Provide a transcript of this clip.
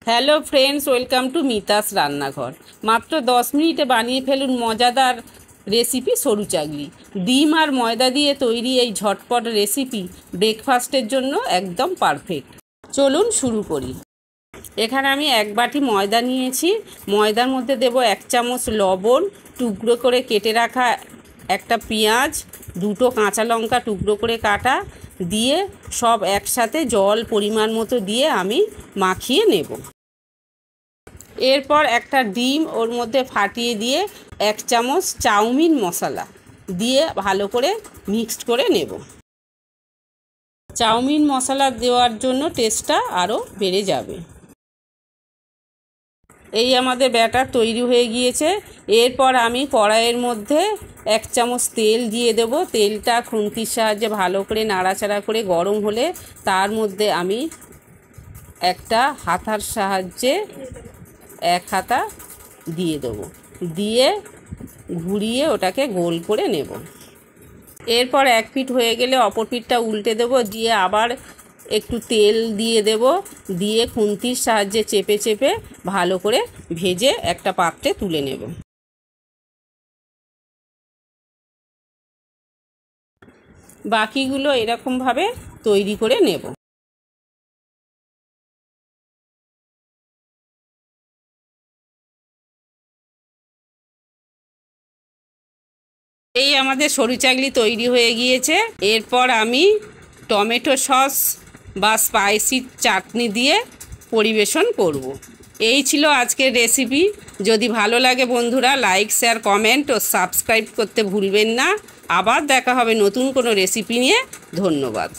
Hello friends, welcome to Mita's রান্নাঘর। মাত্র 10 মিনিটে বানিয়ে ফেলুন মজাদার রেসিপি সরু চাগলি। ডিম আর ময়দা দিয়ে তৈরি এই ঝটপট রেসিপি ব্রেকফাস্টের জন্য একদম পারফেক্ট। চলুন শুরু করি। এখানে আমি 1 বাটি ময়দা নিয়েছি। ময়দার মধ্যে দেব 1 চামচ লবণ, টুকরো করে কেটে রাখা একটা পেঁয়াজ, 2টো কাঁচা লঙ্কা টুকরো করে কাটা দিয়ে সব একসাথে জল পরিমাণ মতো দিয়ে আমি মাখিয়ে নেব। এরপর একটা ডিম ওর মধ্যে ফাটিয়ে দিয়ে 1 চামচ চাউমিন মশলা দিয়ে ভালো করে মিক্সড করে নেব। চাউমিন মশলা দেওয়ার জন্য টেস্টটা আরও বেড়ে যাবে। এই আমাদের ব্যাটার তৈরি হয়ে গিয়েছে। এরপর আমি কড়াইয়ের মধ্যে 1 চামচ তেল দিয়ে দেব। তেলটা খুন্তির সাহায্যে ভালো করে নাড়াচাড়া করে গরম হলে তার মধ্যে আমি একটা হাতার সাহায্যে 1 হাতা দিয়ে দেবো, দিয়ে ঘুরিয়ে ওটাকে গোল করে নেব। এরপর 1 পিঠ হয়ে গেলে অপর পিঠটা উল্টে দেব, দিয়ে আবার একটু তেল দিয়ে দেব, দিয়ে খুন্তির সাহায্যে চেপে চেপে ভালো করে ভেজে একটা পাত্রে তুলে নেব। বাকিগুলো এরকমভাবে তৈরি করে নেব। এই আমাদের সরু চাগলি তৈরি হয়ে গিয়েছে। এরপর আমি টমেটো সস বা স্পাইসি চাটনি দিয়ে পরিবেশন করব। এই ছিল আজকের রেসিপি। যদি ভালো লাগে বন্ধুরা, লাইক, শেয়ার, কমেন্ট ও সাবস্ক্রাইব করতে ভুলবেন না। আবার দেখা হবে নতুন কোনো রেসিপি নিয়ে। ধন্যবাদ।